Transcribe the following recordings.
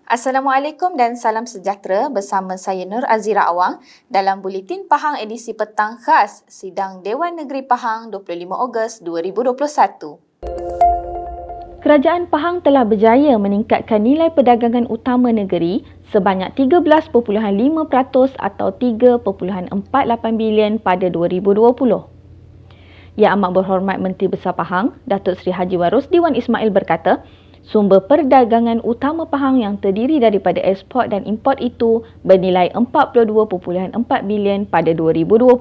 Assalamualaikum dan salam sejahtera bersama saya Nur Azira Awang dalam Buletin Pahang edisi petang khas Sidang Dewan Negeri Pahang 25 Ogos 2021. Kerajaan Pahang telah berjaya meningkatkan nilai perdagangan utama negeri sebanyak 13.5% atau 3.48 bilion pada 2020. Yang Amat Berhormat Menteri Besar Pahang, Datuk Seri Haji Warosdi Wan Ismail berkata, sumber perdagangan utama Pahang yang terdiri daripada ekspor dan import itu bernilai 42.4 bilion pada 2020.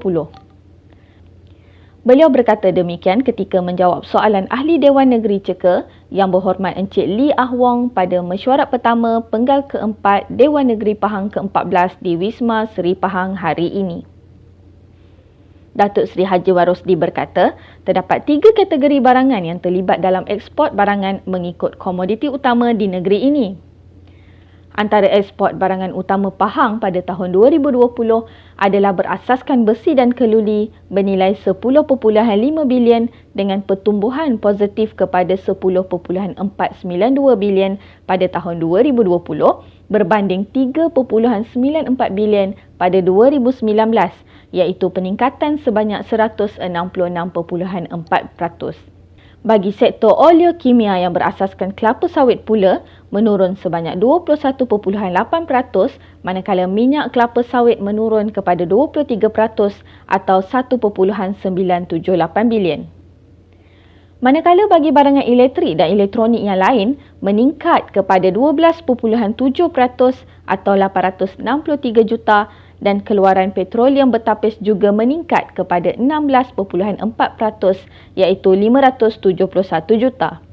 Beliau berkata demikian ketika menjawab soalan Ahli Dewan Negeri Ceka Yang Berhormat Encik Lee Ah Wong pada mesyuarat pertama Penggal keempat Dewan Negeri Pahang ke-14 di Wisma Seri Pahang hari ini. Datuk Seri Haji Warosdi berkata, terdapat 3 kategori barangan yang terlibat dalam ekspor barangan mengikut komoditi utama di negeri ini. Antara ekspor barangan utama Pahang pada tahun 2020 adalah berasaskan besi dan keluli bernilai 10.5 bilion dengan pertumbuhan positif kepada 10.492 bilion pada tahun 2020 berbanding 3.94 bilion pada 2019 iaitu peningkatan sebanyak 166.4%. Bagi sektor oleokimia yang berasaskan kelapa sawit pula menurun sebanyak 21.8% manakala minyak kelapa sawit menurun kepada 23% atau 1.978 bilion. Manakala bagi barangan elektrik dan elektronik yang lain meningkat kepada 12.7% atau 863 juta dan keluaran petroleum bertapis juga meningkat kepada 16.4% iaitu 571 juta.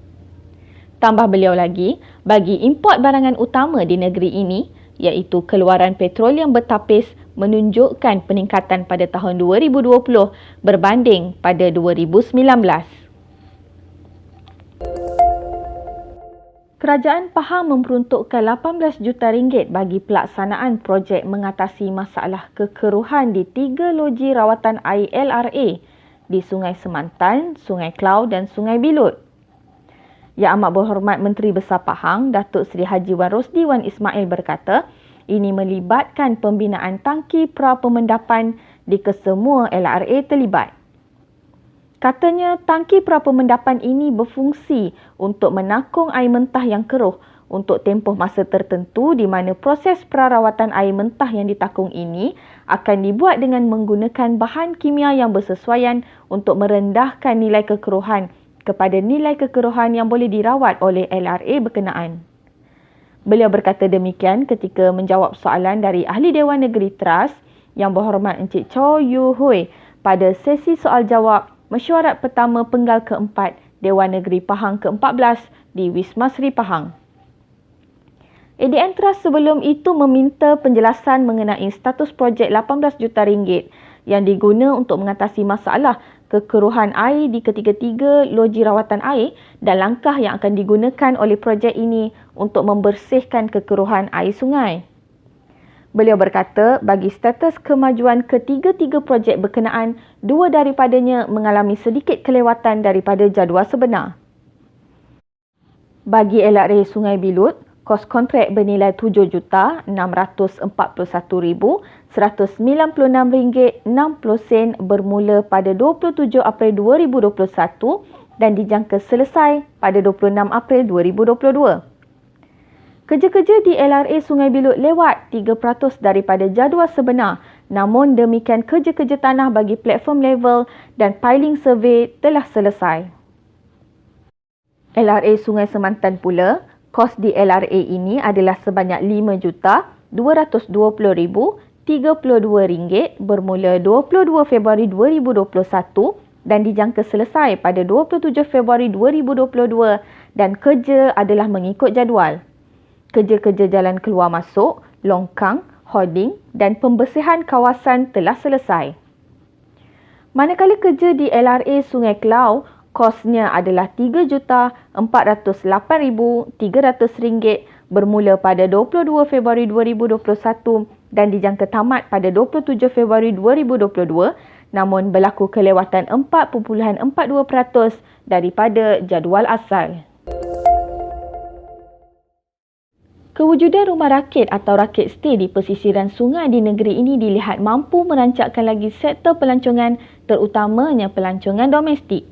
Tambah beliau lagi, bagi import barangan utama di negeri ini iaitu keluaran petroleum bertapis menunjukkan peningkatan pada tahun 2020 berbanding pada 2019. Kerajaan Pahang memperuntukkan 18 juta ringgit bagi pelaksanaan projek mengatasi masalah kekeruhan di 3 loji rawatan air LRA di Sungai Semantan, Sungai Klau dan Sungai Bilut. Yang Amat Berhormat Menteri Besar Pahang, Datuk Seri Haji Warosdi Wan Ismail berkata, ini melibatkan pembinaan tangki pra-pemendapan di kesemua LRA terlibat. Katanya, tangki pra-pemendapan ini berfungsi untuk menakung air mentah yang keruh untuk tempoh masa tertentu di mana proses perawatan air mentah yang ditakung ini akan dibuat dengan menggunakan bahan kimia yang bersesuaian untuk merendahkan nilai kekeruhan kepada nilai kekeruhan yang boleh dirawat oleh LRA berkenaan. Beliau berkata demikian ketika menjawab soalan dari Ahli Dewan Negeri Tras Yang Berhormat Encik Chow Yu Hui pada sesi soal jawab mesyuarat pertama Penggal keempat Dewan Negeri Pahang ke-14 di Wisma Seri Pahang. ADN Trust sebelum itu meminta penjelasan mengenai status projek 18 juta ringgit yang diguna untuk mengatasi masalah kekeruhan air di ketiga-tiga loji rawatan air dan langkah yang akan digunakan oleh projek ini untuk membersihkan kekeruhan air sungai. Beliau berkata, bagi status kemajuan ketiga-tiga projek berkenaan, 2 daripadanya mengalami sedikit kelewatan daripada jadual sebenar. Bagi LRA Sungai Bilut, kos kontrak bernilai RM7,641,196.60 bermula pada 27 April 2021 dan dijangka selesai pada 26 April 2022. Kerja-kerja di LRA Sungai Bilut lewat 3% daripada jadual sebenar, namun demikian kerja-kerja tanah bagi platform level dan piling survey telah selesai. LRA Sungai Semantan pula, kos di LRA ini adalah sebanyak RM5,220,032 bermula 22 Februari 2021 dan dijangka selesai pada 27 Februari 2022 dan kerja adalah mengikut jadual. Kerja-kerja jalan keluar masuk, longkang, hoarding dan pembersihan kawasan telah selesai. Manakala kerja di LRA Sungai Klau, kosnya adalah RM3,408,300 bermula pada 22 Februari 2021 dan dijangka tamat pada 27 Februari 2022, namun berlaku kelewatan 4.42% daripada jadual asal. Kewujudan rumah rakit atau rakit stay di pesisiran sungai di negeri ini dilihat mampu merancakkan lagi sektor pelancongan, terutamanya pelancongan domestik.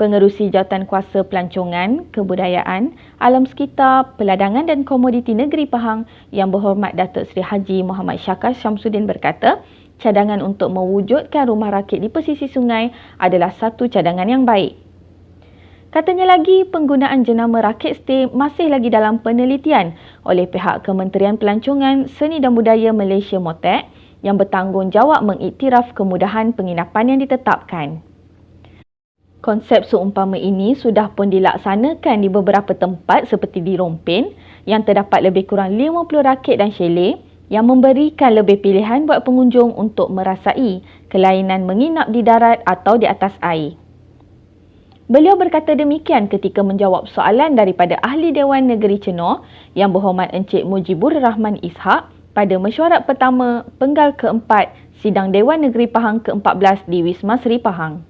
Pengerusi Jawatankuasa Pelancongan, Kebudayaan, Alam Sekitar, Peladangan dan Komoditi Negeri Pahang Yang Berhormat Datuk Seri Haji Muhammad Syakar Syamsuddin berkata, cadangan untuk mewujudkan rumah rakit di pesisir sungai adalah satu cadangan yang baik. Katanya lagi, penggunaan jenama rakit stay masih lagi dalam penelitian oleh pihak Kementerian Pelancongan, Seni dan Budaya Malaysia MOTEC yang bertanggungjawab mengiktiraf kemudahan penginapan yang ditetapkan. Konsep seumpama ini sudah pun dilaksanakan di beberapa tempat seperti di Rompin yang terdapat lebih kurang 50 rakit dan chalet yang memberikan lebih pilihan buat pengunjung untuk merasai kelainan menginap di darat atau di atas air. Beliau berkata demikian ketika menjawab soalan daripada Ahli Dewan Negeri Cenoh Yang Berhormat Encik Mujibur Rahman Ishak pada mesyuarat pertama penggal keempat Sidang Dewan Negeri Pahang ke-14 di Wisma Seri Pahang.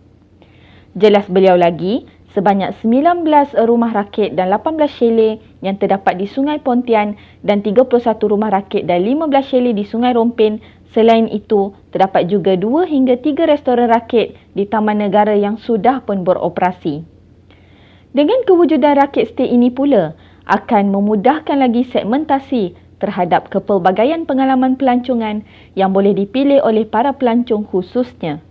Jelas beliau lagi, sebanyak 19 rumah rakit dan 18 chalet yang terdapat di Sungai Pontian dan 31 rumah rakit dan 15 chalet di Sungai Rompin. Selain itu, terdapat juga 2 hingga 3 restoran rakit di Taman Negara yang sudah pun beroperasi. Dengan kewujudan rakit stay ini pula, akan memudahkan lagi segmentasi terhadap kepelbagaian pengalaman pelancongan yang boleh dipilih oleh para pelancong khususnya.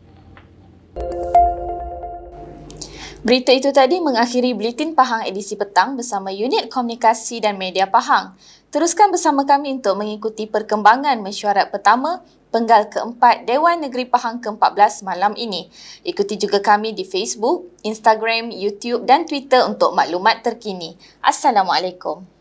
Berita itu tadi mengakhiri Buletin Pahang edisi petang bersama Unit Komunikasi dan Media Pahang. Teruskan bersama kami untuk mengikuti perkembangan mesyuarat pertama penggal keempat Dewan Negeri Pahang ke-14 malam ini. Ikuti juga kami di Facebook, Instagram, YouTube dan Twitter untuk maklumat terkini. Assalamualaikum.